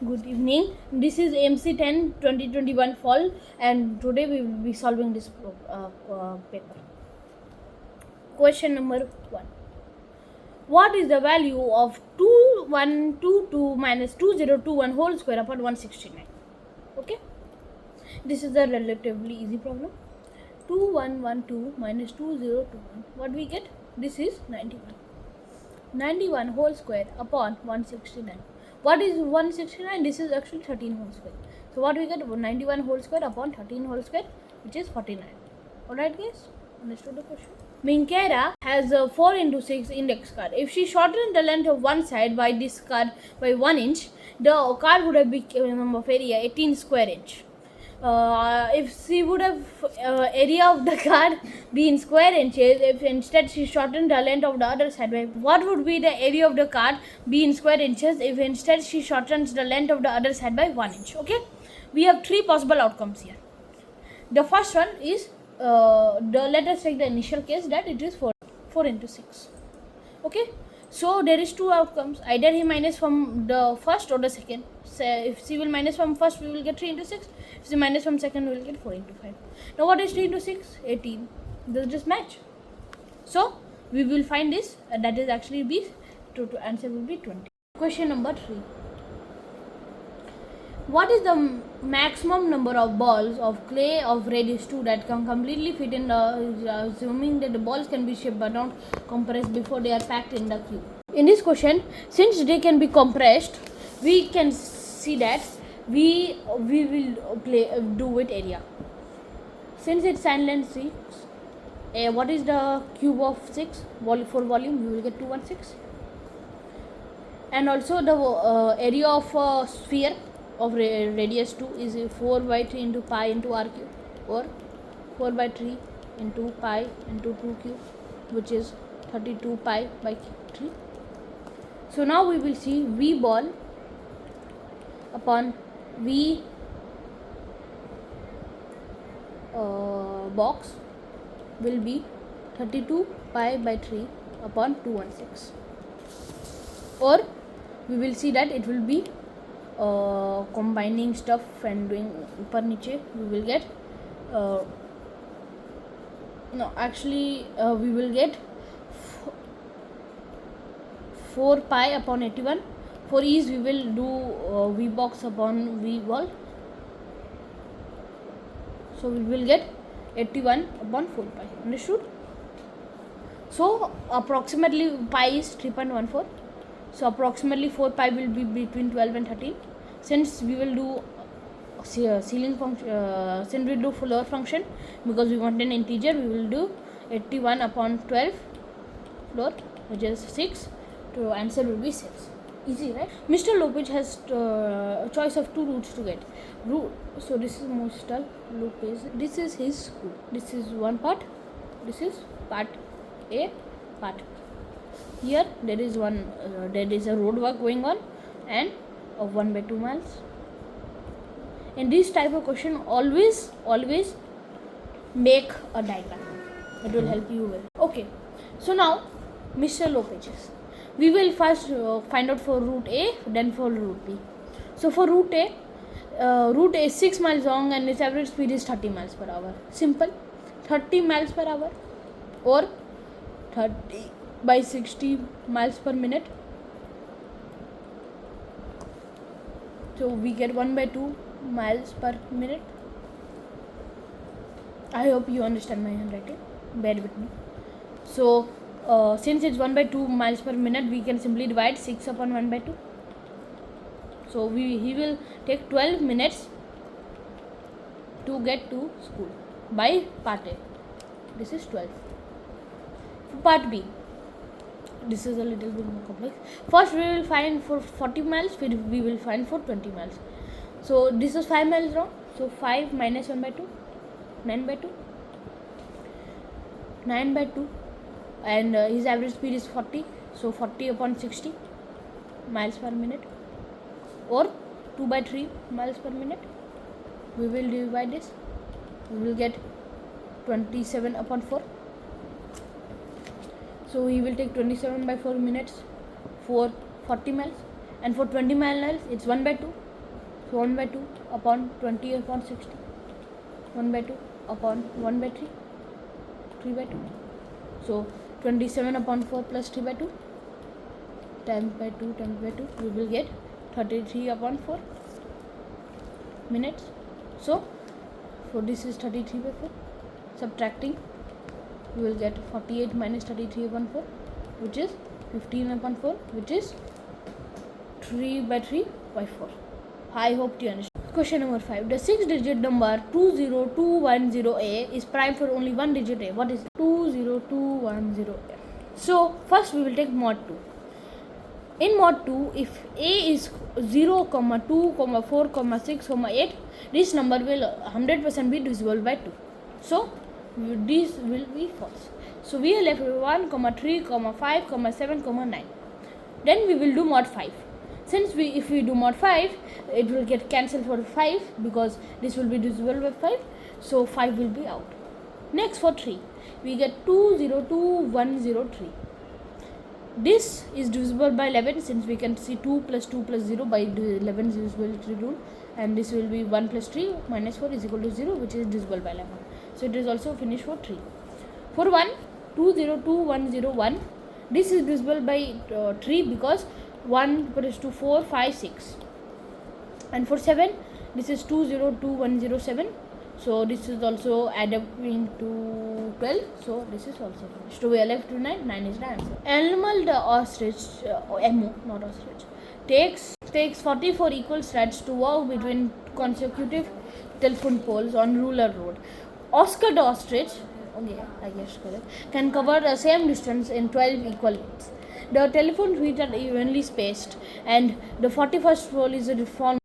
Good evening. This is AMC 10 2021 fall, and today we will be solving this paper. Question number 1. What is the value of 2122 minus 2021 whole square upon 169? Okay, this is a relatively easy problem. 2112 minus 2021, what we get? This is 91. 91 whole square upon 169. What is 169? This is actually 13 whole square. So what we get? 91 whole square upon 13 whole square, which is 49. Alright guys, understood the question? Minkera has a 4 into 6 index card. If she shortened the length of one side by this card by 1 inch, the card would have become of area 18 square inch. If she would have area of the card be in square inches, if instead she shortened the length of the other side by, what would be the area of the card be in square inches if instead she shortens the length of the other side by 1 inch? Okay, we have 3 possible outcomes here. The first one is let us take the initial case that it is 4 into 6. Okay, so there is 2 outcomes. Either he minus from the first or the second. So if she will minus from first, we will get 3 into 6. If she minus from second, we will get 4 into 5. Now what is 3 into 6? 18. Does this match? So we will find this, that is actually B. To answer will be 20. Question number 3. What is the maximum number of balls of clay of radius 2 that can completely fit in the, assuming that the balls can be shaped but not compressed before they are packed in the cube? In this question, since they can be compressed, we can see that we will do with area. Since it's sine length 6, what is the cube of 6? For volume, we will get 216. And also the area of a sphere of radius 2 is 4 by 3 into pi into r cube, or 4 by 3 into pi into 2 cube, which is 32 pi by 3. So now we will see V ball upon V box will be 32 pi by 3 upon 216, or we will see that it will be combining stuff and doing upper niche. We will get we will get 4 pi upon 81. For ease, we will do V box upon V ball. So we will get 81 upon 4 pi. Understood? So approximately pi is 3.14. So approximately 4 pi will be between 12 and 13. Since we will do ceiling function, since we do floor function, because we want an integer, we will do 81 upon 12 floor, which is 6. So answer will be 6. Easy, right? Mr. Lopez has a choice of 2 routes to get. So this is Mr. Lopez. This is his school. This is one part. This is part A, part. Here there is a road work going on, and of 1 by 2 miles. In this type of question, always make a diagram. It will help you well. Okay, so now Mr. Lopez. We will first find out for route A, then for route B. So for route A is 6 miles long and its average speed is 30 miles per hour. Simple, 30 miles per hour or 30 by 60 miles per minute. So we get 1 by 2 miles per minute. I hope you understand my handwriting. Bear with me. So since it's 1 by 2 miles per minute, we can simply divide 6 upon 1 by 2. So he will take 12 minutes to get to school by part A. This is 12. For part B, this is a little bit more complex. First we will find for 40 miles, we will find for 20 miles. So this is 5 miles long. So 5 minus 1 by 2, 9 by 2. 9 by 2. And his average speed is 40. So 40 upon 60 miles per minute, or 2 by 3 miles per minute. We will divide this. We will get 27 upon 4. So he will take 27 by 4 minutes for 40 miles, and for 20 miles it's 1 by 2. So 1 by 2 upon 20 upon 60. 1 by 2 upon 1 by 3. 3 by 2. So 27 upon 4 plus 3 by 2. Times by 2 times by 2. We will get 33 upon 4 minutes. So this is 33 by 4. Subtracting, we will get 48 minus 33 upon 4, which is 15 upon 4, which is 3 by 3 by 4. I hope you understand. Question number 5. The 6-digit number 20210A is prime for only one digit A. What is it? 20210A. So first we will take mod 2. In mod 2, if A is 0, 2, 4, 6, 8, this number will 100% be divisible by 2. So this will be false. So we are left with 1, 3, 5, 7, 9. Then we will do mod 5. Since if we do mod 5, it will get cancelled for 5 because this will be divisible by 5. So 5 will be out. Next for 3, we get 202103. This is divisible by 11, since we can see 2 plus 2 plus 0 by 11 divisibility rule, and this will be 1 plus 3 minus 4 is equal to 0, which is divisible by 11. So it is also finished for 3. For 1, 202101, this is divisible by 3 because 1 plus 2, 4, 5, 6. And for 7, this is 202107. So this is also added into 12. So this is also finished. So we are left to 9. 9 is the answer. Animal the ostrich, MO, not ostrich, takes 44 equal strides to walk between consecutive telephone poles on rural road. Oscar the ostrich, okay, I guess correct, can cover the same distance in 12 equal minutes. The telephone feet are evenly spaced, and the 41st pole is a reform